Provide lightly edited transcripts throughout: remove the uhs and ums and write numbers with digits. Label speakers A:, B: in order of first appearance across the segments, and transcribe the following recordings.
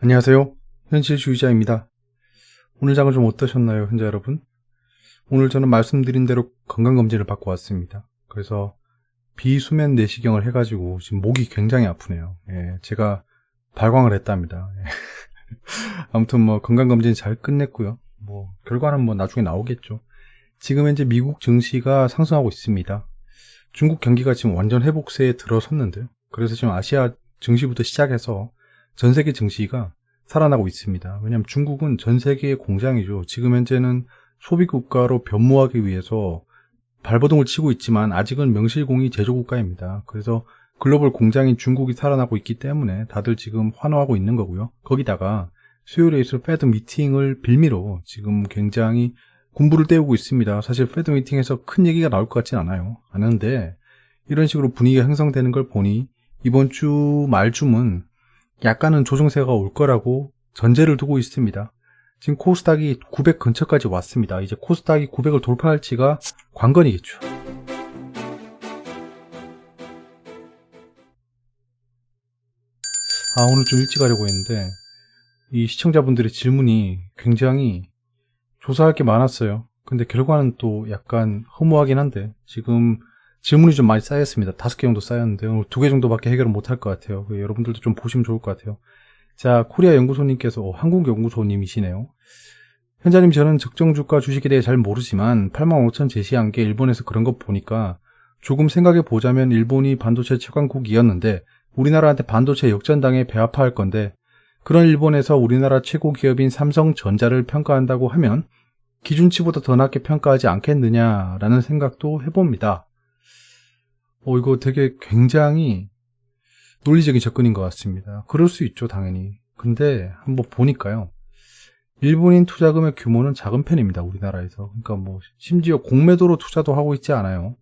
A: 안녕하세요. 현실주의자입니다. 오늘 장은 좀 어떠셨나요, 현자 여러분? 오늘 저는 말씀드린 대로 건강검진을 받고 왔습니다. 그래서 비수면 내시경을 해가지고 지금 목이 굉장히 아프네요. 예, 제가 발광을 했답니다. 예. 아무튼 뭐 건강검진 잘 끝냈고요. 뭐 결과는 뭐 나중에 나오겠죠. 지금 현재 미국 증시가 상승하고 있습니다. 중국 경기가 지금 완전 회복세에 들어섰는데요. 그래서 지금 아시아 증시부터 시작해서 전 세계 증시가 살아나고 있습니다. 왜냐하면 중국은 전 세계의 공장이죠. 지금 현재는 소비국가로 변모하기 위해서 발버둥을 치고 있지만 아직은 명실공히 제조국가입니다. 그래서 글로벌 공장인 중국이 살아나고 있기 때문에 다들 지금 환호하고 있는 거고요. 거기다가 수요일에 있을 패드 미팅을 빌미로 지금 굉장히 군부를 떼우고 있습니다. 사실 패드 미팅에서 큰 얘기가 나올 것 같진 않아요. 않은데 이런 식으로 분위기가 형성되는 걸 보니 이번 주 말쯤은 약간은 조정세가 올 거라고 전제를 두고 있습니다. 지금 코스닥이 900 근처까지 왔습니다. 이제 코스닥이 900을 돌파할지가 관건이겠죠. 오늘 좀 일찍 하려고 했는데 이 시청자분들의 질문이 굉장히 조사할 게 많았어요. 근데 결과는 또 약간 허무하긴 한데 지금 질문이 좀 많이 쌓였습니다. 5개 정도 쌓였는데 오늘 2개 정도밖에 해결을 못할 것 같아요. 여러분들도 좀 보시면 좋을 것 같아요. 자, 코리아 연구소님께서 한국연구소님이시네요. 현자님, 저는 적정주가 주식에 대해 잘 모르지만 85,000 제시한 게 일본에서 그런 거 보니까 조금 생각해 보자면 일본이 반도체 최강국이었는데 우리나라한테 반도체 역전당해 배아파할 건데 그런 일본에서 우리나라 최고 기업인 삼성전자를 평가한다고 하면 기준치보다 더 낮게 평가하지 않겠느냐라는 생각도 해봅니다. 이거 되게 굉장히 논리적인 접근인 것 같습니다. 그럴 수 있죠, 당연히. 근데 한번 보니까요. 일본인 투자금의 규모는 작은 편입니다, 우리나라에서. 그러니까 뭐 심지어 공매도로 투자도 하고 있지 않아요.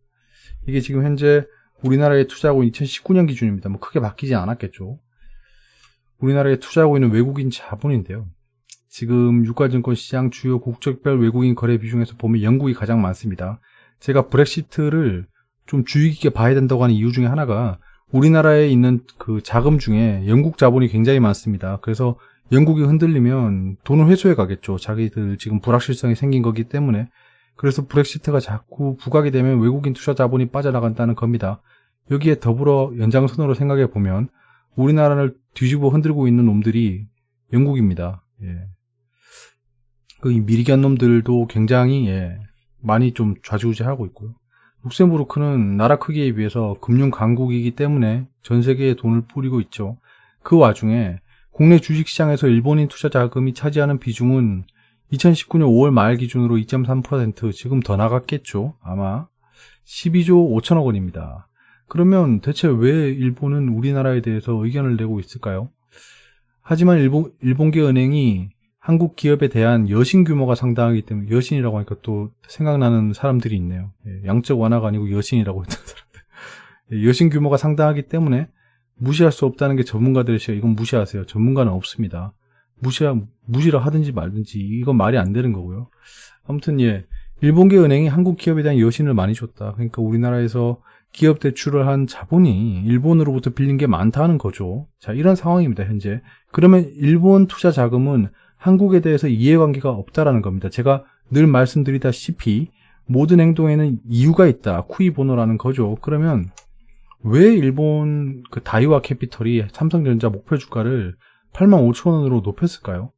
A: 이게 지금 현재 우리나라에 투자하고 있는 2019년 기준입니다. 뭐 크게 바뀌지 않았겠죠. 우리나라에 투자하고 있는 외국인 자본인데요. 지금 유가증권 시장 주요 국적별 외국인 거래 비중에서 보면 영국이 가장 많습니다. 제가 브렉시트를 좀 주의 깊게 봐야 된다고 하는 이유 중에 하나가 우리나라에 있는 그 자금 중에 영국 자본이 굉장히 많습니다. 그래서 영국이 흔들리면 돈을 회수해 가겠죠. 자기들 지금 불확실성이 생긴 거기 때문에. 그래서 브렉시트가 자꾸 부각이 되면 외국인 투자 자본이 빠져나간다는 겁니다. 여기에 더불어 연장선으로 생각해 보면 우리나라를 뒤집어 흔들고 있는 놈들이 영국입니다. 예. 그 미리견 놈들도 굉장히 많이 좀 좌지우지하고 있고요. 룩셈부르크는 나라 크기에 비해서 금융 강국이기 때문에 전 세계에 돈을 뿌리고 있죠. 그 와중에 국내 주식시장에서 일본인 투자 자금이 차지하는 비중은 2019년 5월 말 기준으로 2.3%, 지금 더 나갔겠죠. 아마 12조 5천억 원입니다. 그러면 대체 왜 일본은 우리나라에 대해서 의견을 내고 있을까요? 하지만 일본계 은행이 한국 기업에 대한 여신 규모가 상당하기 때문에, 여신이라고 하니까 또 생각나는 사람들이 있네요. 양적 완화가 아니고 여신이라고 했던 사람들. 여신 규모가 상당하기 때문에 무시할 수 없다는 게 전문가들의 시각. 이건 무시하세요. 전문가는 없습니다. 무시를 하든지 말든지 이건 말이 안 되는 거고요. 아무튼 일본계 은행이 한국 기업에 대한 여신을 많이 줬다. 그러니까 우리나라에서 기업 대출을 한 자본이 일본으로부터 빌린 게 많다는 거죠. 자, 이런 상황입니다, 현재. 그러면 일본 투자 자금은 한국에 대해서 이해관계가 없다라는 겁니다. 제가 늘 말씀드리다시피 모든 행동에는 이유가 있다. 쿠이보노라는 거죠. 그러면 왜 일본 그 다이와 캐피털이 삼성전자 목표 주가를 85,000원으로 높였을까요?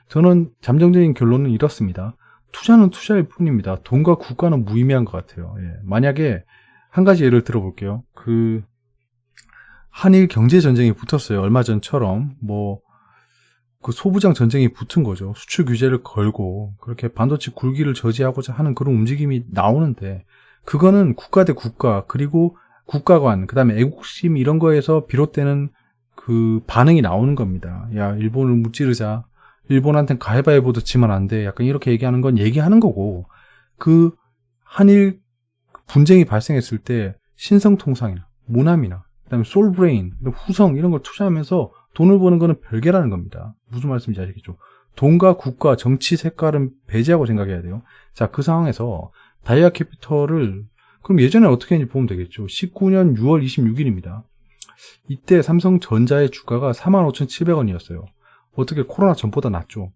A: 저는 잠정적인 결론은 이렇습니다. 투자는 투자일 뿐입니다. 돈과 국가는 무의미한 것 같아요. 만약에 한 가지 예를 들어볼게요. 그 한일 경제 전쟁이 붙었어요. 얼마 전처럼 그 소부장 전쟁이 붙은 거죠. 수출 규제를 걸고 그렇게 반도체 굴기를 저지하고자 하는 그런 움직임이 나오는데 그거는 국가 대 국가, 그리고 국가 간, 그다음에 애국심 이런 거에서 비롯되는 그 반응이 나오는 겁니다. 야, 일본을 무찌르자. 일본한테는 가위바위보도 지면 안 돼. 약간 이렇게 얘기하는 건 얘기하는 거고, 그 한일 분쟁이 발생했을 때 신성통상이나 모남이나 그다음에 솔브레인, 후성 이런 걸 투자하면서 돈을 버는 거는 별개라는 겁니다. 무슨 말씀인지 아시겠죠? 돈과 국가, 정치 색깔은 배제하고 생각해야 돼요. 자, 그 상황에서 다이아 캐피털을 그럼 예전에 어떻게 했는지 보면 되겠죠. 19년 6월 26일입니다. 이때 삼성전자의 주가가 45,700원이었어요. 어떻게 코로나 전보다 낫죠.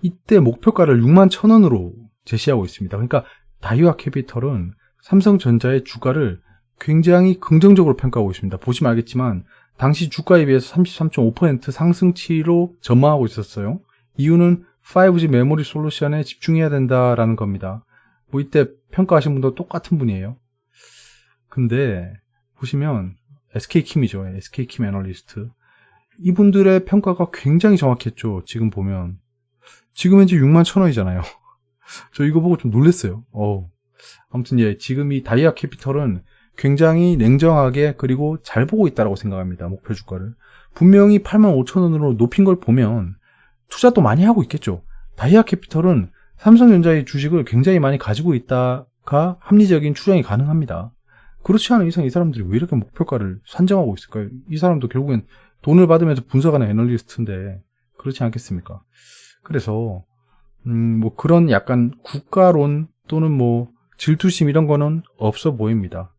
A: 이때 목표가를 61,000원으로 제시하고 있습니다. 그러니까 다이와 캐피털은 삼성전자의 주가를 굉장히 긍정적으로 평가하고 있습니다. 보시면 알겠지만 당시 주가에 비해서 33.5% 상승치로 전망하고 있었어요. 이유는 5G 메모리 솔루션에 집중해야 된다라는 겁니다. 뭐 이때 평가하신 분도 똑같은 분이에요. 근데 보시면 SK킴이죠. SK킴 애널리스트. 이분들의 평가가 굉장히 정확했죠. 지금 보면. 지금 현재 61,000원이잖아요. 저 이거 보고 좀 놀랐어요. 아무튼 예, 지금 이 다이아 캐피털은 굉장히 냉정하게 그리고 잘 보고 있다고 생각합니다. 목표 주가를. 분명히 85,000원으로 높인 걸 보면 투자도 많이 하고 있겠죠. 다이아 캐피털은 삼성전자의 주식을 굉장히 많이 가지고 있다가 합리적인 추정이 가능합니다. 그렇지 않은 이상 이 사람들이 왜 이렇게 목표가를 산정하고 있을까요? 이 사람도 결국엔 돈을 받으면서 분석하는 애널리스트인데 그렇지 않겠습니까? 그래서 뭐 그런 약간 국가론 또는 뭐 질투심 이런 거는 없어 보입니다.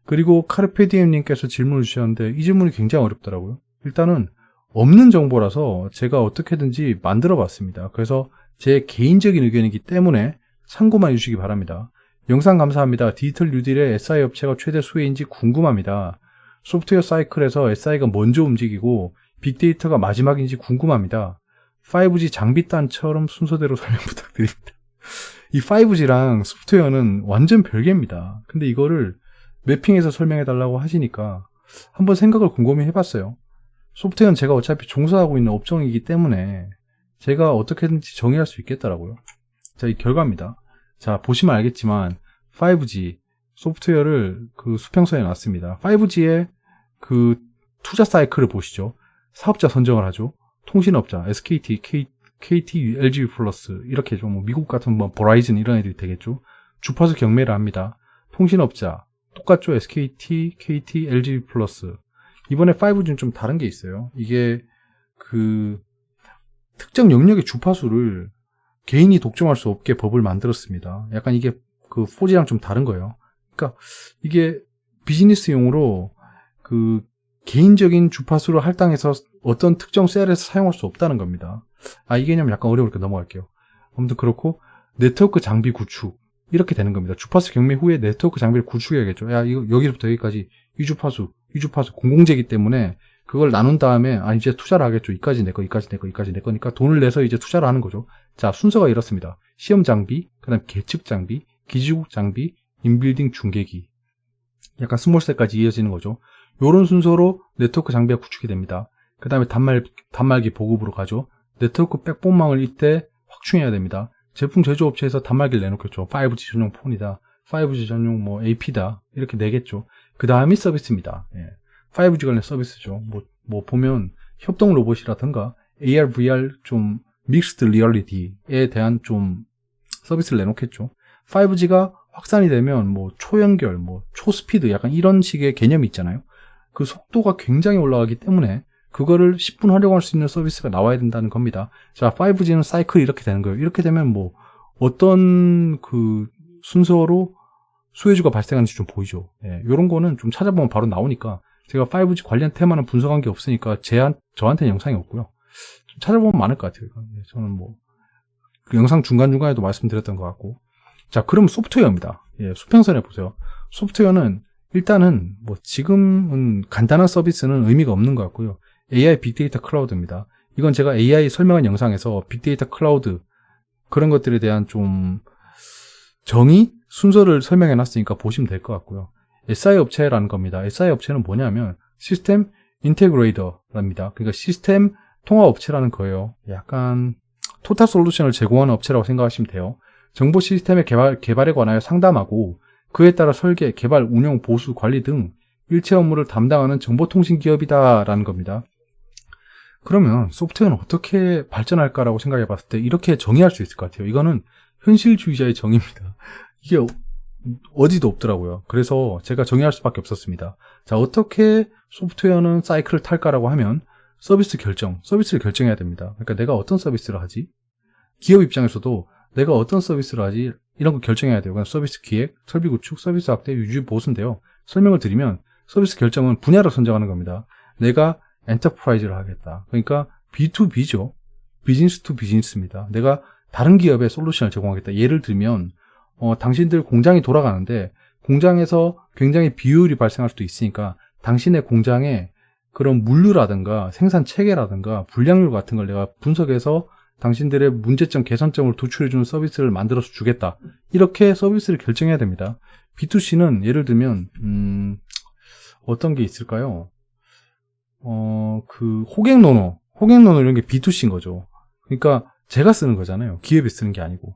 A: 그리고 카르페디엠님께서 질문을 주셨는데 이 질문이 굉장히 어렵더라고요. 일단은 없는 정보라서 제가 어떻게든지 만들어 봤습니다. 그래서 제 개인적인 의견이기 때문에 참고만 해주시기 바랍니다. 영상 감사합니다. 디지털 뉴딜의 SI 업체가 최대 수혜인지 궁금합니다. 소프트웨어 사이클에서 SI가 먼저 움직이고 빅데이터가 마지막인지 궁금합니다. 5G 장비단처럼 순서대로 설명 부탁드립니다. 이 5G랑 소프트웨어는 완전 별개입니다. 근데 이거를 매핑해서 설명해 달라고 하시니까 한번 생각을 곰곰이 해봤어요. 소프트웨어는 제가 어차피 종사하고 있는 업종이기 때문에 제가 어떻게든지 정의할 수 있겠더라고요. 자, 이 결과입니다. 자, 보시면 알겠지만 5G 소프트웨어를 그 수평선에 놨습니다. 5G의 그 투자 사이클을 보시죠. 사업자 선정을 하죠. 통신업자, SKT, KT, LG 플러스 이렇게 좀 뭐 미국 같은 뭐 버라이즌 이런 애들이 되겠죠. 주파수 경매를 합니다. 통신업자 똑같죠. SKT, KT, LG 플러스. 이번에 5G는 좀 다른 게 있어요. 이게 그 특정 영역의 주파수를 개인이 독점할 수 없게 법을 만들었습니다. 약간 이게 그 4G랑 좀 다른 거예요. 그러니까 이게 비즈니스용으로 그 개인적인 주파수를 할당해서 어떤 특정 셀에서 사용할 수 없다는 겁니다. 이 개념 약간 어려우니까 넘어갈게요. 아무튼 그렇고 네트워크 장비 구축 이렇게 되는 겁니다. 주파수 경매 후에 네트워크 장비를 구축해야겠죠. 이거 여기서부터 여기까지 이 주파수 공공재이기 때문에 그걸 나눈 다음에 이제 투자를 하겠죠. 이까지 내 거, 이까지 내 거, 이까지 내 거니까 돈을 내서 이제 투자를 하는 거죠. 자, 순서가 이렇습니다. 시험 장비, 그다음 계측 장비, 기지국 장비, 인빌딩 중계기. 약간 스몰셀까지 이어지는 거죠. 요런 순서로 네트워크 장비가 구축이 됩니다. 그 다음에 단말기 보급으로 가죠. 네트워크 백본망을 이때 확충해야 됩니다. 제품 제조업체에서 단말기를 내놓겠죠. 5G 전용 폰이다. 5G 전용 뭐 AP다. 이렇게 내겠죠. 그 다음이 서비스입니다. 5G 관련 서비스죠. 뭐 보면 협동 로봇이라든가 AR, VR 좀 믹스드 리얼리티에 대한 좀 서비스를 내놓겠죠. 5G가 확산이 되면 뭐 초연결, 뭐 초스피드 약간 이런 식의 개념이 있잖아요. 그 속도가 굉장히 올라가기 때문에 그거를 10분 활용할 수 있는 서비스가 나와야 된다는 겁니다. 자, 5G는 사이클이 이렇게 되는 거예요. 이렇게 되면 뭐 어떤 그 순서로 수혜주가 발생하는지 좀 보이죠. 이런 거는 좀 찾아보면 바로 나오니까 제가 5G 관련 테마는 분석한 게 없으니까 저한테는 영상이 없고요. 좀 찾아보면 많을 것 같아요. 저는 뭐 그 영상 중간중간에도 말씀드렸던 것 같고. 자, 그럼 소프트웨어입니다. 수평선에 보세요. 소프트웨어는 일단은 뭐 지금은 간단한 서비스는 의미가 없는 것 같고요. AI 빅데이터 클라우드입니다. 이건 제가 AI 설명한 영상에서 빅데이터 클라우드 그런 것들에 대한 좀 정의, 순서를 설명해 놨으니까 보시면 될 것 같고요. SI 업체라는 겁니다. SI 업체는 뭐냐면 시스템 인테그레이터랍니다. 그러니까 시스템 통합 업체라는 거예요. 약간 토탈 솔루션을 제공하는 업체라고 생각하시면 돼요. 정보 시스템의 개발에 관하여 상담하고 그에 따라 설계, 개발, 운영, 보수, 관리 등 일체 업무를 담당하는 정보통신 기업이다라는 겁니다. 그러면 소프트웨어는 어떻게 발전할까라고 생각해 봤을 때 이렇게 정의할 수 있을 것 같아요. 이거는 현실주의자의 정의입니다. 이게 어디도 없더라고요. 그래서 제가 정의할 수밖에 없었습니다. 자, 어떻게 소프트웨어는 사이클을 탈까라고 하면 서비스를 결정해야 됩니다. 그러니까 내가 어떤 서비스를 하지? 기업 입장에서도 내가 어떤 서비스를 하지? 이런 거 결정해야 돼요. 그냥 서비스 기획, 설비 구축, 서비스 확대, 유지, 보수인데요. 설명을 드리면 서비스 결정은 분야를 선정하는 겁니다. 내가 엔터프라이즈를 하겠다. 그러니까 B2B죠. 비즈니스 투 비즈니스입니다. 내가 다른 기업에 솔루션을 제공하겠다. 예를 들면 당신들 공장이 돌아가는데 공장에서 굉장히 비효율이 발생할 수도 있으니까 당신의 공장에 그런 물류라든가 생산 체계라든가 불량률 같은 걸 내가 분석해서 당신들의 문제점, 개선점을 도출해주는 서비스를 만들어서 주겠다. 이렇게 서비스를 결정해야 됩니다. B2C는 예를 들면 어떤 게 있을까요? 호갱노노 이런 게 B2C인 거죠. 그러니까 제가 쓰는 거잖아요. 기업이 쓰는 게 아니고.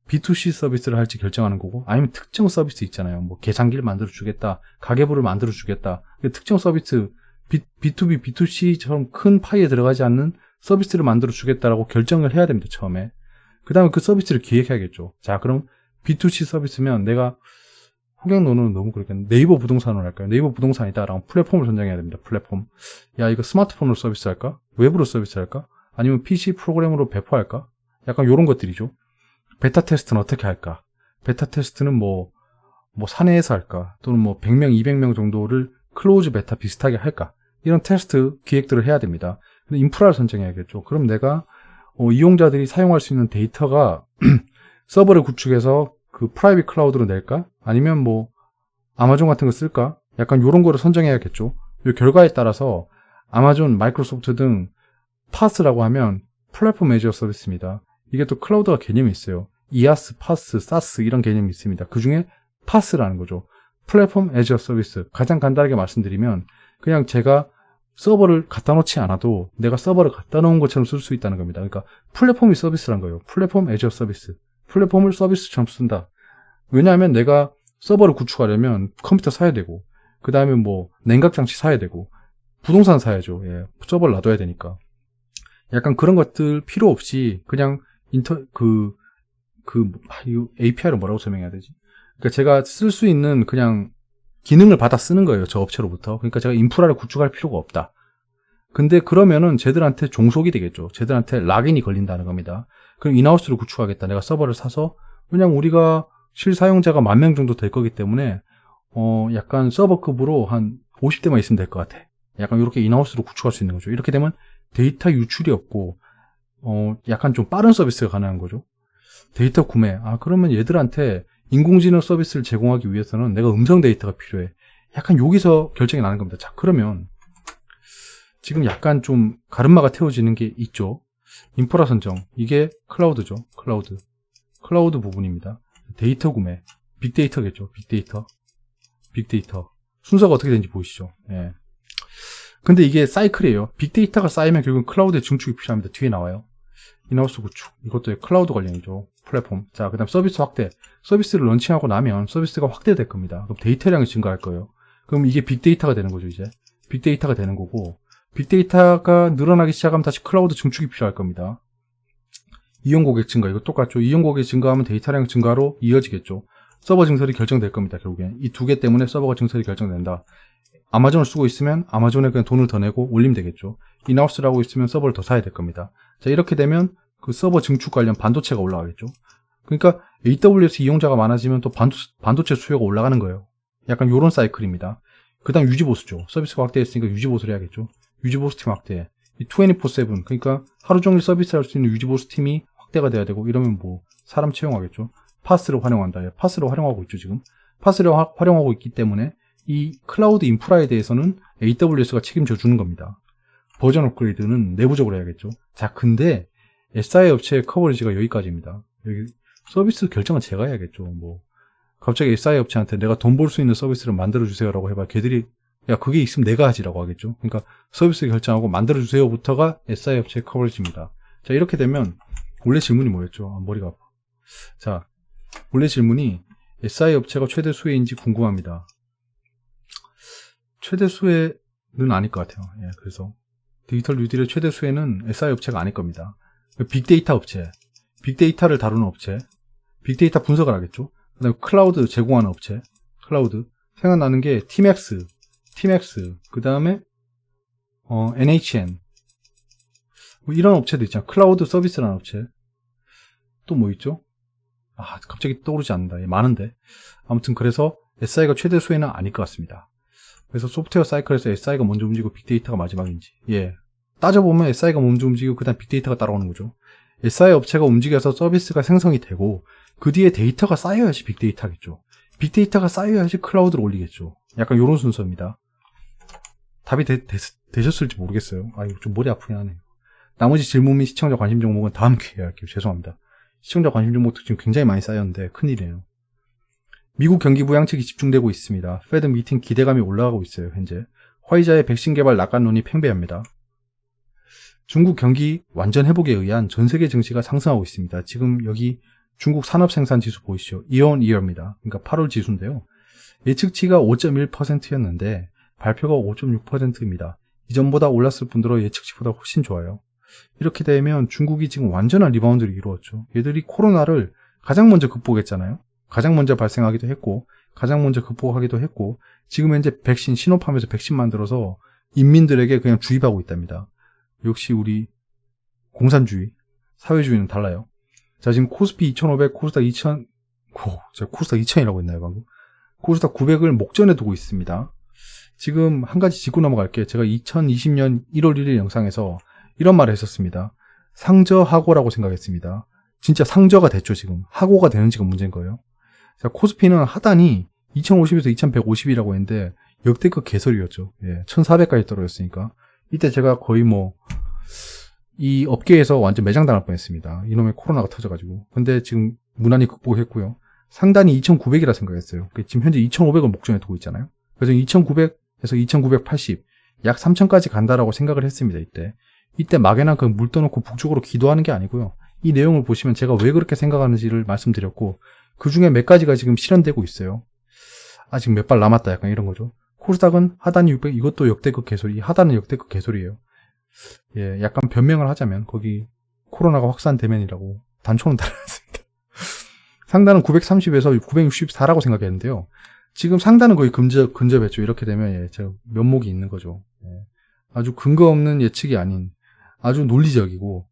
A: B2C 서비스를 할지 결정하는 거고, 아니면 특정 서비스 있잖아요. 뭐 계산기를 만들어 주겠다, 가계부를 만들어 주겠다. 특정 서비스, B2B, B2C처럼 큰 파이에 들어가지 않는 서비스를 만들어 주겠다라고 결정을 해야 됩니다. 처음에. 그 다음에 그 서비스를 기획해야겠죠. 자, 그럼 B2C 서비스면 내가 호갱노는 너무 그렇겠네. 네이버 부동산으로 할까요? 네이버 부동산이다라고 플랫폼을 선정해야 됩니다. 플랫폼. 야, 이거 스마트폰으로 서비스 할까? 웹으로 서비스 할까? 아니면 PC 프로그램으로 배포할까? 약간 요런 것들이죠. 베타 테스트는 어떻게 할까? 베타 테스트는 뭐 사내에서 할까? 또는 뭐 100명, 200명 정도를 클로즈 베타 비슷하게 할까? 이런 테스트 기획들을 해야 됩니다. 근데 인프라를 선정해야겠죠. 그럼 내가 이용자들이 사용할 수 있는 데이터가 서버를 구축해서 그 프라이빗 클라우드로 낼까? 아니면 뭐 아마존 같은 거 쓸까? 약간 요런 거를 선정해야겠죠. 이 결과에 따라서 아마존, 마이크로소프트 등 파스라고 하면 플랫폼 애저 서비스입니다. 이게 또 클라우드가 개념이 있어요. 이아스, 파스, 사스 이런 개념이 있습니다. 그 중에 파스라는 거죠. 플랫폼 애저 서비스. 가장 간단하게 말씀드리면 그냥 제가 서버를 갖다 놓지 않아도 내가 서버를 갖다 놓은 것처럼 쓸 수 있다는 겁니다. 그러니까 플랫폼이 서비스란 거예요. 플랫폼 애저 서비스. 플랫폼을 서비스처럼 쓴다. 왜냐하면 내가 서버를 구축하려면 컴퓨터 사야 되고, 그 다음에 뭐 냉각 장치 사야 되고, 부동산 사야죠. 예, 서버를 놔둬야 되니까. 약간 그런 것들 필요 없이 그냥 API를 뭐라고 설명해야 되지? 그러니까 제가 쓸 수 있는 그냥 기능을 받아 쓰는 거예요. 저 업체로부터. 그러니까 제가 인프라를 구축할 필요가 없다. 근데 그러면은 쟤들한테 종속이 되겠죠. 쟤들한테 락인이 걸린다는 겁니다. 그럼 인하우스를 구축하겠다. 내가 서버를 사서 그냥 우리가 실사용자가 10,000명 정도 될 거기 때문에 약간 서버급으로 한 50대만 있으면 될 것 같아. 약간 이렇게 인하우스로 구축할 수 있는 거죠. 이렇게 되면 데이터 유출이 없고 약간 좀 빠른 서비스가 가능한 거죠. 데이터 구매. 그러면 얘들한테 인공지능 서비스를 제공하기 위해서는 내가 음성 데이터가 필요해. 약간 여기서 결정이 나는 겁니다. 자, 그러면 지금 약간 좀 가르마가 태워지는 게 있죠. 인프라 선정. 이게 클라우드죠. 클라우드 부분입니다. 데이터 구매. 빅데이터겠죠. 빅데이터. 순서가 어떻게 되는지 보이시죠? 예. 근데 이게 사이클이에요. 빅데이터가 쌓이면 결국은 클라우드의 증축이 필요합니다. 뒤에 나와요. 인하우스 구축. 이것도 클라우드 관련이죠. 플랫폼. 자, 그 다음 서비스 확대. 서비스를 런칭하고 나면 서비스가 확대될 겁니다. 그럼 데이터량이 증가할 거예요. 그럼 이게 빅데이터가 되는 거죠, 이제. 빅데이터가 되는 거고, 빅데이터가 늘어나기 시작하면 다시 클라우드 증축이 필요할 겁니다. 이용 고객 증가. 이거 똑같죠. 이용 고객 증가하면 데이터량 증가로 이어지겠죠. 서버 증설이 결정될 겁니다, 결국엔. 이 두 개 때문에 서버가 증설이 결정된다. 아마존을 쓰고 있으면 아마존에 그냥 돈을 더 내고 올리면 되겠죠. 인하우스라고 있으면 서버를 더 사야 될 겁니다. 자, 이렇게 되면 그 서버 증축 관련 반도체가 올라가겠죠. 그러니까 AWS 이용자가 많아지면 또 반도체 수요가 올라가는 거예요. 약간 요런 사이클입니다. 그 다음 유지보수죠. 서비스가 확대했으니까 유지보수를 해야겠죠. 유지보수 팀 확대. 이 24/7 그러니까 하루 종일 서비스 할 수 있는 유지보수 팀이 확대가 돼야 되고, 이러면 뭐 사람 채용하겠죠. 파스를 활용한다. 파스를 활용하고 있죠. 지금 파스를 활용하고 있기 때문에 이 클라우드 인프라에 대해서는 AWS가 책임져 주는 겁니다. 버전 업그레이드는 내부적으로 해야겠죠. 자, 근데 SI 업체의 커버리지가 여기까지입니다. 여기 서비스 결정은 제가 해야겠죠. 뭐 갑자기 SI 업체한테 내가 돈 벌 수 있는 서비스를 만들어 주세요라고 해봐 걔들이 야, 그게 있으면 내가 하지라고 하겠죠. 그러니까 서비스 결정하고 만들어 주세요부터가 SI 업체의 커버리지입니다. 자, 이렇게 되면 원래 질문이 뭐였죠? 머리가 아파. 자, 원래 질문이 SI 업체가 최대 수혜인지 궁금합니다. 최대 수혜는 아닐 것 같아요. 예, 그래서 디지털 뉴딜의 최대 수혜는 SI 업체가 아닐 겁니다. 빅데이터 업체, 빅데이터를 다루는 업체, 빅데이터 분석을 하겠죠. 그 다음에 클라우드 제공하는 업체, 클라우드. 생각나는 게 티맥스, 그 다음에 NHN 뭐 이런 업체도 있잖아요. 클라우드 서비스라는 업체. 또 뭐 있죠? 갑자기 떠오르지 않는다. 예, 많은데. 아무튼 그래서 SI가 최대 수혜는 아닐 것 같습니다. 그래서 소프트웨어 사이클에서 SI가 먼저 움직이고 빅데이터가 마지막인지. 예. 따져보면 SI가 먼저 움직이고 그다음 빅데이터가 따라오는 거죠. SI 업체가 움직여서 서비스가 생성이 되고 그 뒤에 데이터가 쌓여야지 빅데이터겠죠. 빅데이터가 쌓여야지 클라우드로 올리겠죠. 약간 이런 순서입니다. 답이 되셨을지 모르겠어요. 아, 이거 좀 머리 아프긴 하네요. 나머지 질문 및 시청자 관심 종목은 다음 기회에 할게요. 죄송합니다. 시청자 관심 종목도 지금 굉장히 많이 쌓였는데 큰일이에요. 미국 경기 부양책이 집중되고 있습니다. 페드 미팅 기대감이 올라가고 있어요. 현재 화이자의 백신 개발 낙관론이 팽배합니다. 중국 경기 완전 회복에 의한 전 세계 증시가 상승하고 있습니다. 지금 여기 중국 산업생산지수 보이시죠? 이어입니다. 그러니까 8월 지수인데요. 예측치가 5.1%였는데 발표가 5.6%입니다. 이전보다 올랐을 뿐더러 예측치보다 훨씬 좋아요. 이렇게 되면 중국이 지금 완전한 리바운드를 이루었죠. 얘들이 코로나를 가장 먼저 극복했잖아요. 가장 먼저 발생하기도 했고 가장 먼저 극복하기도 했고 지금 현재 백신 신호팜에서 백신 만들어서 인민들에게 그냥 주입하고 있답니다. 역시 우리 공산주의, 사회주의는 달라요. 자, 지금 코스피 2500, 코스닥 2000, 제가 코스닥 2000이라고 했나요, 방금? 코스닥 900을 목전에 두고 있습니다. 지금 한 가지 짚고 넘어갈게요. 제가 2020년 1월 1일 영상에서 이런 말을 했었습니다. 상저하고라고 생각했습니다. 진짜 상저가 됐죠, 지금. 하고가 되는지가 문제인 거예요. 자, 코스피는 하단이 2050에서 2150이라고 했는데 역대급 개설이었죠. 예, 1400까지 떨어졌으니까. 이때 제가 거의 이 업계에서 완전 매장당할 뻔했습니다. 이놈의 코로나가 터져가지고. 근데 지금 무난히 극복했고요. 상단이 2900이라 생각했어요. 지금 현재 2500을 목전에 두고 있잖아요. 그래서 2900에서 2980, 약 3000까지 간다라고 생각을 했습니다. 이때 막연한 물 떠놓고 북쪽으로 기도하는 게 아니고요. 이 내용을 보시면 제가 왜 그렇게 생각하는지를 말씀드렸고 그 중에 몇 가지가 지금 실현되고 있어요. 아직 몇 발 남았다 약간 이런 거죠. 코스닥은 하단이 600, 이것도 역대급 개소리, 하단은 역대급 개소리예요. 예, 약간 변명을 하자면 거기 코로나가 확산되면이라고 단초는 달았습니다. 상단은 930에서 964라고 생각했는데요. 지금 상단은 거의 근접했죠. 이렇게 되면 예, 제가 면목이 있는 거죠. 예, 아주 근거 없는 예측이 아닌 아주 논리적이고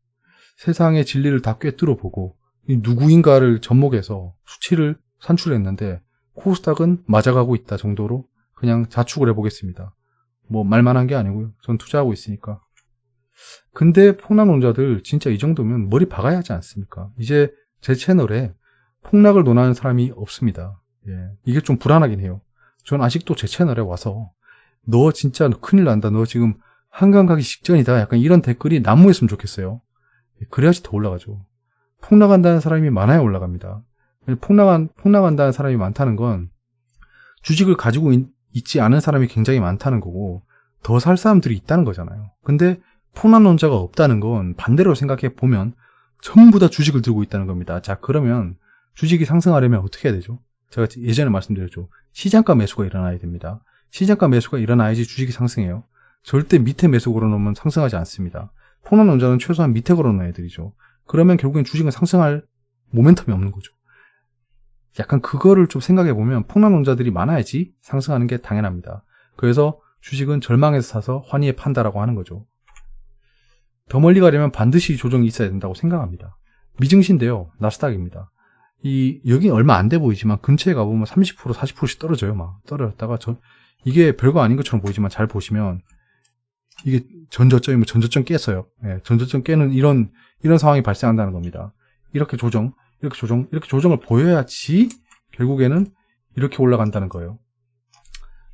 A: 세상의 진리를 다 꿰뚫어보고 누구인가를 접목해서 수치를 산출했는데 코스닥은 맞아가고 있다 정도로 그냥 자축을 해보겠습니다. 뭐 말만한 게 아니고요. 전 투자하고 있으니까. 근데 폭락론자들 진짜 이 정도면 머리 박아야 하지 않습니까? 이제 제 채널에 폭락을 논하는 사람이 없습니다. 예, 이게 좀 불안하긴 해요. 전 아직도 제 채널에 와서 너 진짜 큰일 난다. 너 지금 한강 가기 직전이다. 약간 이런 댓글이 난무했으면 좋겠어요. 그래야지 더 올라가죠. 폭락한다는 사람이 많아야 올라갑니다. 폭락한다는 사람이 많다는 건 주식을 가지고 있지 않은 사람이 굉장히 많다는 거고 더 살 사람들이 있다는 거잖아요. 근데 폭락론자가 없다는 건 반대로 생각해 보면 전부 다 주식을 들고 있다는 겁니다. 자, 그러면 주식이 상승하려면 어떻게 해야 되죠? 제가 예전에 말씀드렸죠. 시장가 매수가 일어나야 됩니다. 시장가 매수가 일어나야지 주식이 상승해요. 절대 밑에 매수 걸어놓으면 상승하지 않습니다. 폭락론자는 최소한 밑에 걸어놓은 애들이죠. 그러면 결국엔 주식은 상승할 모멘텀이 없는 거죠. 약간 그거를 좀 생각해보면 폭락론자들이 많아야지 상승하는 게 당연합니다. 그래서 주식은 절망에서 사서 환희에 판다라고 하는 거죠. 더 멀리 가려면 반드시 조정이 있어야 된다고 생각합니다. 미증시인데요. 나스닥입니다. 여기 얼마 안 돼 보이지만 근처에 가보면 30%, 40%씩 떨어져요. 막 떨어졌다가 이게 별거 아닌 것처럼 보이지만 잘 보시면 이게 전저점이면 전저점 깼어요. 예, 전저점 깨는 이런 상황이 발생한다는 겁니다. 이렇게 조정을 보여야지 결국에는 이렇게 올라간다는 거예요.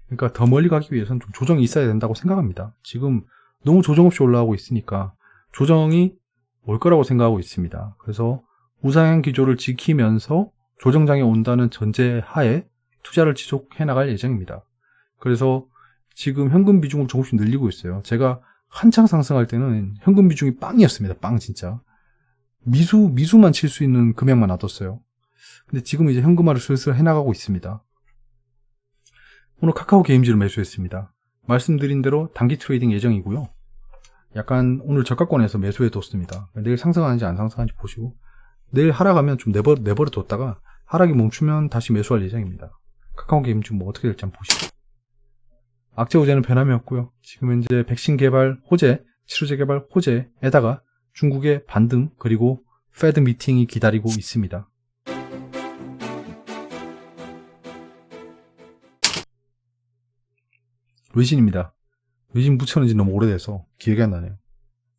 A: 그러니까 더 멀리 가기 위해서는 좀 조정이 있어야 된다고 생각합니다. 지금 너무 조정 없이 올라가고 있으니까 조정이 올 거라고 생각하고 있습니다. 그래서 우상향 기조를 지키면서 조정장이 온다는 전제하에 투자를 지속해 나갈 예정입니다. 그래서 지금 현금 비중을 조금씩 늘리고 있어요. 제가 한창 상승할 때는 현금 비중이 빵이었습니다. 빵 진짜. 미수만 칠 수 있는 금액만 놔뒀어요. 근데 지금 이제 현금화를 슬슬 해나가고 있습니다. 오늘 카카오 게임즈를 매수했습니다. 말씀드린 대로 단기 트레이딩 예정이고요. 약간 오늘 저가권에서 매수해 뒀습니다. 내일 상승하는지 안 상승하는지 보시고 내일 하락하면 좀 내버려 뒀다가 하락이 멈추면 다시 매수할 예정입니다. 카카오 게임즈 뭐 어떻게 될지 한번 보시죠. 악재 호재는 변함이 없고요. 지금 현재 백신 개발 호재, 치료제 개발 호재에다가 중국의 반등 그리고 페드 미팅이 기다리고 있습니다. 외신입니다. 외신 붙여놓은 지 너무 오래돼서 기억이 안 나네요.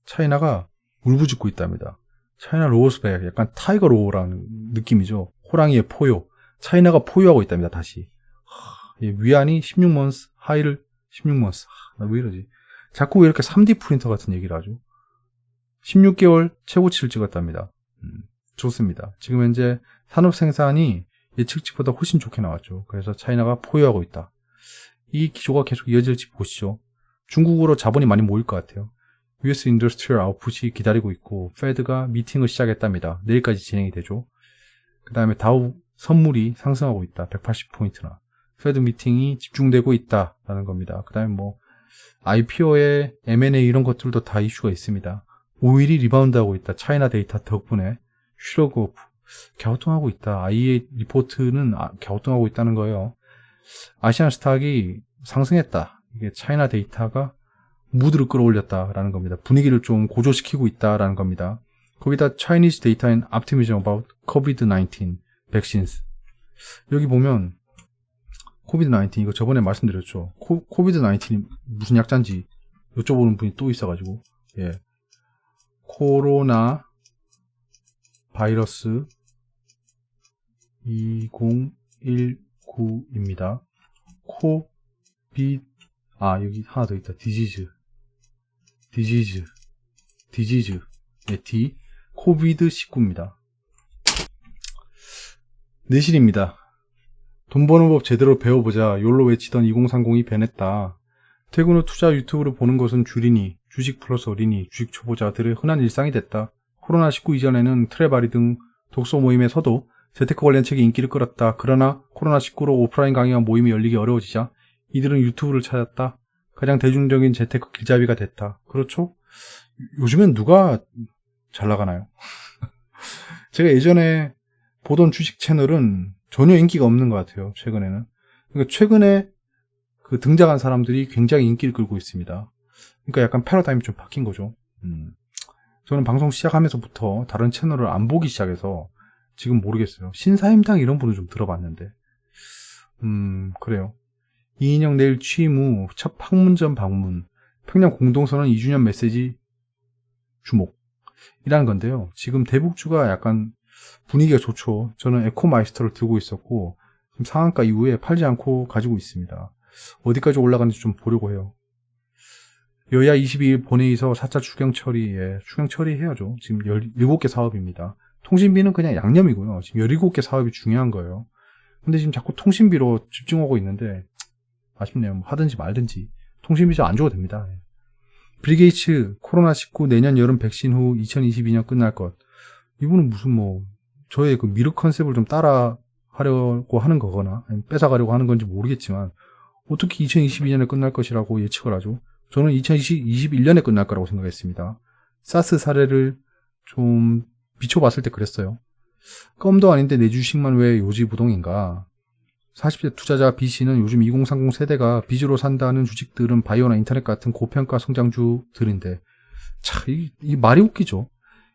A: 차이나가 울부짖고 있답니다. 차이나 로우스백, 약간 타이거 로우라는 느낌이죠. 호랑이의 포효. 차이나가 포효하고 있답니다, 다시. 위안이 16months, 하이를 16months. 나 왜 이러지? 자꾸 왜 이렇게 3D 프린터 같은 얘기를 하죠? 16개월 최고치를 찍었답니다. 좋습니다. 지금 현재 산업 생산이 예측치보다 훨씬 좋게 나왔죠. 그래서 차이나가 포효하고 있다. 이 기조가 계속 이어질지 보시죠. 중국으로 자본이 많이 모일 것 같아요. US 인더스트리얼 아웃풋이 기다리고 있고 페드가 미팅을 시작했답니다. 내일까지 진행이 되죠. 그 다음에 다우 선물이 상승하고 있다. 180포인트나. 페드 미팅이 집중되고 있다라는 겁니다. 그 다음에 뭐 IPO의 M&A 이런 것들도 다 이슈가 있습니다. 오일이 리바운드하고 있다. 차이나 데이터 덕분에 슈러그 갸우뚱하고 있다. IA 리포트는 갸우뚱하고 있다는 거예요. 아시안 스탁이 상승했다. 이게 차이나 데이터가 무드를 끌어올렸다라는 겁니다. 분위기를 좀 고조시키고 있다라는 겁니다. 거기다 Chinese data and optimism about COVID-19 vaccines. 여기 보면 COVID-19 이거 저번에 말씀드렸죠. COVID-19이 무슨 약자인지 여쭤보는 분이 또 있어가지고 예, 코로나 바이러스 2019입니다. 여기 하나 더 있다. 디지즈 예, D 코비드19입니다. 내실입니다. 돈 버는 법 제대로 배워보자. 욜로 외치던 2030이 변했다. 퇴근 후 투자 유튜브를 보는 것은 줄이니 주식 플러스 어린이, 주식 초보자들의 흔한 일상이 됐다. 코로나19 이전에는 트레바리 등 독서 모임에서도 재테크 관련 책이 인기를 끌었다. 그러나 코로나19로 오프라인 강의와 모임이 열리기 어려워지자 이들은 유튜브를 찾았다. 가장 대중적인 재테크 길잡이가 됐다. 그렇죠? 요즘엔 누가 잘 나가나요? 제가 예전에 보던 주식 채널은 전혀 인기가 없는 것 같아요. 최근에는. 그러니까 최근에 그 등장한 사람들이 굉장히 인기를 끌고 있습니다. 그러니까 약간 패러다임이 좀 바뀐 거죠. 저는 방송 시작하면서부터 다른 채널을 안 보기 시작해서 지금 모르겠어요. 신사임당 이런 분은 좀 들어봤는데. 그래요. 이인영 내일 취임 후 첫 판문점 방문. 평양 공동선언 2주년 메시지 주목이라는 건데요. 지금 대북주가 약간 분위기가 좋죠. 저는 에코마이스터를 들고 있었고 지금 상한가 이후에 팔지 않고 가지고 있습니다. 어디까지 올라가는지 좀 보려고 해요. 여야 22일 본회의에서 4차 추경 처리에 추경 처리해야죠. 지금 17개 사업입니다. 통신비는 그냥 양념이고요. 지금 17개 사업이 중요한 거예요. 근데 지금 자꾸 통신비로 집중하고 있는데 아쉽네요. 뭐 하든지 말든지 통신비 좀 안 줘도 됩니다. 빌 게이츠 코로나19 내년 여름 백신 후 2022년 끝날 것. 이분은 무슨 뭐 저의 그 미르 컨셉을 좀 따라 하려고 하는 거거나 뺏어가려고 하는 건지 모르겠지만 어떻게 2022년에 끝날 것이라고 예측을 하죠. 저는 2021년에 끝날 거라고 생각했습니다. 사스 사례를 좀 비춰봤을 때 그랬어요. 껌도 아닌데 내 주식만 왜 요지부동인가. 40대 투자자 B씨는 요즘 2030 세대가 빚으로 산다는 주식들은 바이오나 인터넷 같은 고평가 성장주들인데 참 이 말이 웃기죠.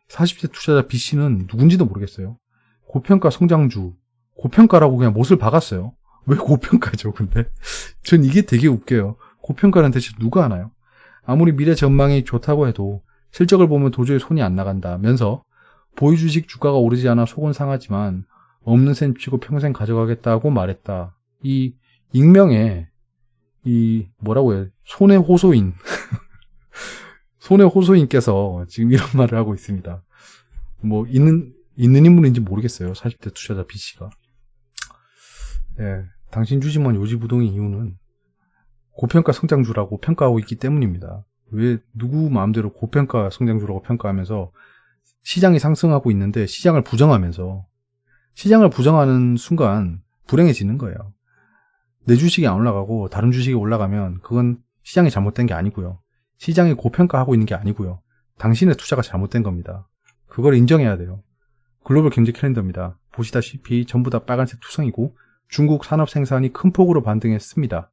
A: 40대 투자자 B씨는 누군지도 모르겠어요. 고평가 성장주, 고평가라고 그냥 못을 박았어요. 왜 고평가죠, 근데? 전 이게 되게 웃겨요. 고평가는 대체 누가 하나요? 아무리 미래 전망이 좋다고 해도 실적을 보면 도저히 손이 안 나간다면서 보유 주식 주가가 오르지 않아 속은 상하지만 없는 셈 치고 평생 가져가겠다고 말했다. 이 익명의 이 뭐라고 해요? 손해호소인 손해호소인께서 지금 이런 말을 하고 있습니다. 뭐 있는 인물인지 모르겠어요. 40대 투자자 B씨가. 예, 당신 주식만 요지부동인 이유는 고평가 성장주라고 평가하고 있기 때문입니다. 왜 누구 마음대로 고평가 성장주라고 평가하면서 시장이 상승하고 있는데 시장을 부정하면서 시장을 부정하는 순간 불행해지는 거예요. 내 주식이 안 올라가고 다른 주식이 올라가면 그건 시장이 잘못된 게 아니고요. 시장이 고평가하고 있는 게 아니고요. 당신의 투자가 잘못된 겁니다. 그걸 인정해야 돼요. 글로벌 경제 캘린더입니다. 보시다시피 전부 다 빨간색 투성이고 중국 산업 생산이 큰 폭으로 반등했습니다.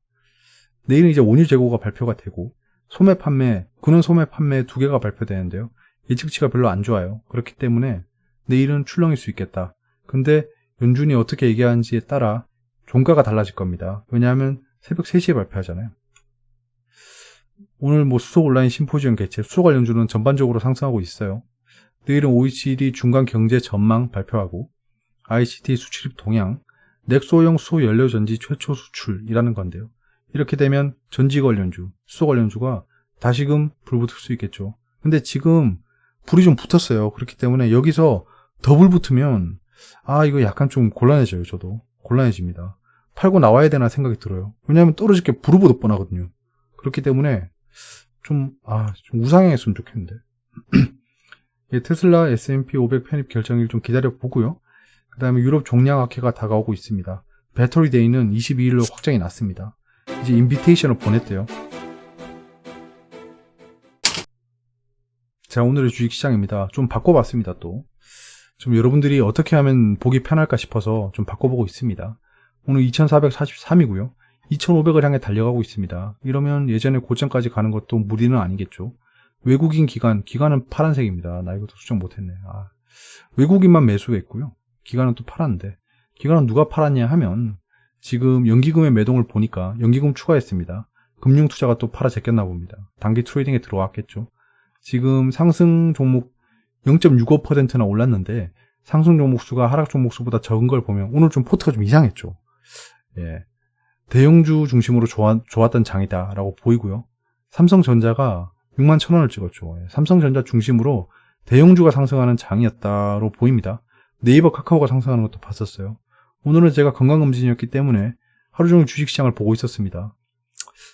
A: 내일은 이제 원유 재고가 발표가 되고 소매 판매, 근원 소매 판매 2개가 발표되는데요. 예측치가 별로 안 좋아요. 그렇기 때문에 내일은 출렁일 수 있겠다. 근데 연준이 어떻게 얘기하는지에 따라 종가가 달라질 겁니다. 왜냐하면 새벽 3시에 발표하잖아요. 오늘 뭐 수소 온라인 심포지엄 개최, 수소 관련주는 전반적으로 상승하고 있어요. 내일은 OECD 중간 경제 전망 발표하고 ICT 수출입 동향, 넥소형 수소 연료 전지 최초 수출이라는 건데요. 이렇게 되면 전지 관련주, 수소 관련주가 다시금 불붙을 수 있겠죠. 근데 지금 불이 좀 붙었어요. 그렇기 때문에 여기서 더 불 붙으면 이거 약간 좀 곤란해져요. 저도 곤란해집니다. 팔고 나와야 되나 생각이 들어요. 왜냐하면 떨어질 게 불보듯 뻔하거든요. 그렇기 때문에 좀 우상향했으면 좋겠는데. 테슬라 S&P 500 편입 결정일 좀 기다려 보고요. 그 다음에 유럽 종량학회가 다가오고 있습니다. 배터리 데이는 22일로 확정이 났습니다. 이제 인비테이션을 보냈대요. 자, 오늘의 주식시장입니다. 좀 바꿔봤습니다. 또 좀 여러분들이 어떻게 하면 보기 편할까 싶어서 좀 바꿔보고 있습니다. 오늘 2443이고요 2500을 향해 달려가고 있습니다. 이러면 예전에 고점까지 가는 것도 무리는 아니겠죠. 외국인 기관은 파란색입니다. 나 이것도 수정 못했네. 외국인만 매수했고요. 기관은 또 팔았는데, 기관은 누가 팔았냐 하면 지금 연기금의 매동을 보니까 연기금 추가했습니다. 금융투자가 또 팔아 제꼈나 봅니다. 단기 트레이딩에 들어왔겠죠. 지금 상승 종목 0.65%나 올랐는데 상승 종목 수가 하락 종목 수보다 적은 걸 보면 오늘 좀 포트가 좀 이상했죠. 예. 대형주 중심으로 좋았던 장이다라고 보이고요. 삼성전자가 61,000원을 찍었죠. 예. 삼성전자 중심으로 대형주가 상승하는 장이었다로 보입니다. 네이버, 카카오가 상승하는 것도 봤었어요. 오늘은 제가 건강검진이었기 때문에 하루 종일 주식시장을 보고 있었습니다.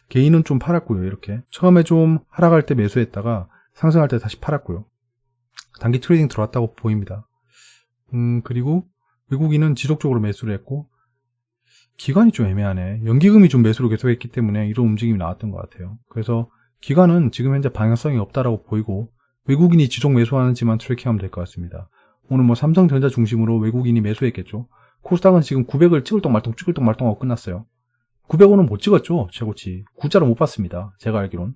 A: 개인은 좀 팔았고요. 이렇게 처음에 좀 하락할 때 매수했다가 상승할 때 다시 팔았고요. 단기 트레이딩 들어왔다고 보입니다. 그리고 외국인은 지속적으로 매수를 했고, 기관이 좀 애매하네. 연기금이 좀 매수를 계속했기 때문에 이런 움직임이 나왔던 것 같아요. 그래서 기관은 지금 현재 방향성이 없다라고 보이고, 외국인이 지속 매수하는지만 트래킹하면 될 것 같습니다. 오늘 뭐 삼성전자 중심으로 외국인이 매수했겠죠. 코스닥은 지금 900을 찍을 똥 말똥 하고 끝났어요. 900원은 못 찍었죠. 최고치 9자로 못 봤습니다. 제가 알기론.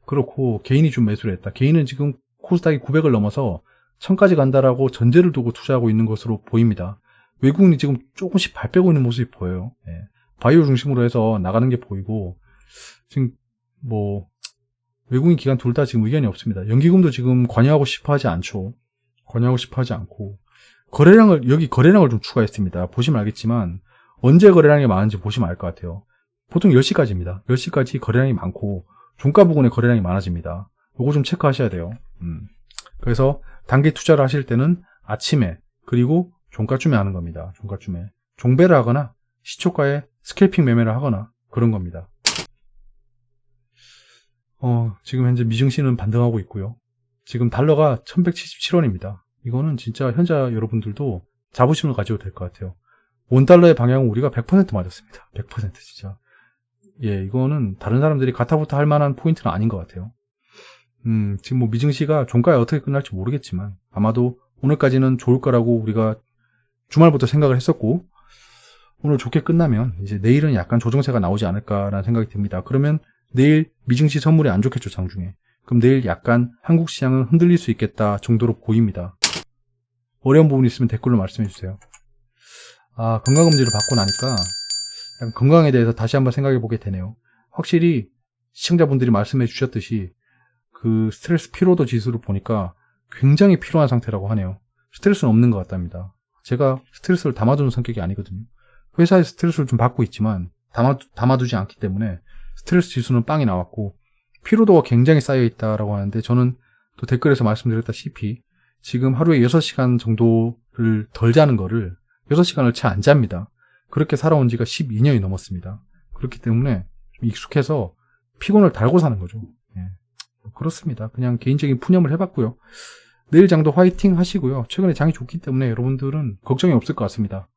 A: 그렇고 개인이 좀 매수를 했다. 개인은 지금 코스닥이 900을 넘어서 1000까지 간다라고 전제를 두고 투자하고 있는 것으로 보입니다. 외국인이 지금 조금씩 발 빼고 있는 모습이 보여요. 예. 바이오 중심으로 해서 나가는 게 보이고, 지금 뭐 외국인 기관 둘 다 지금 의견이 없습니다. 연기금도 지금 관여하고 싶어 하지 않죠. 관여하고 싶어 하지 않고, 여기 거래량을 좀 추가했습니다. 보시면 알겠지만 언제 거래량이 많은지 보시면 알 것 같아요. 보통 10시까지입니다. 10시까지 거래량이 많고 종가 부근에 거래량이 많아집니다. 요거 좀 체크하셔야 돼요. 그래서 단기 투자를 하실 때는 아침에 그리고 종가쯤에 하는 겁니다. 종가쯤에 종배를 하거나 시초가에 스캘핑 매매를 하거나 그런 겁니다. 지금 현재 미증시는 반등하고 있고요. 지금 달러가 1177원입니다. 이거는 진짜 현자 여러분들도 자부심을 가지고 될 것 같아요. 원달러의 방향은 우리가 100% 맞았습니다. 100% 진짜. 예, 이거는 다른 사람들이 가타부타 할 만한 포인트는 아닌 것 같아요. 지금 뭐 미증시가 종가에 어떻게 끝날지 모르겠지만 아마도 오늘까지는 좋을 거라고 우리가 주말부터 생각을 했었고, 오늘 좋게 끝나면 이제 내일은 약간 조정세가 나오지 않을까라는 생각이 듭니다. 그러면 내일 미증시 선물이 안 좋겠죠, 장중에. 그럼 내일 약간 한국 시장은 흔들릴 수 있겠다 정도로 보입니다. 어려운 부분이 있으면 댓글로 말씀해 주세요. 건강검진을 받고 나니까 건강에 대해서 다시 한번 생각해 보게 되네요. 확실히 시청자분들이 말씀해 주셨듯이 그 스트레스 피로도 지수를 보니까 굉장히 피로한 상태라고 하네요. 스트레스는 없는 것 같답니다. 제가 스트레스를 담아두는 성격이 아니거든요. 회사에서 스트레스를 좀 받고 있지만 담아두지 않기 때문에 스트레스 지수는 빵이 나왔고 피로도가 굉장히 쌓여있다라고 하는데, 저는 또 댓글에서 말씀드렸다시피 지금 하루에 6시간 정도를 덜 자는 거를 6시간을 채 안 잡니다. 그렇게 살아온 지가 12년이 넘었습니다. 그렇기 때문에 좀 익숙해서 피곤을 달고 사는 거죠. 예. 그렇습니다. 그냥 개인적인 푸념을 해봤고요. 내일 장도 화이팅 하시고요. 최근에 장이 좋기 때문에 여러분들은 걱정이 없을 것 같습니다.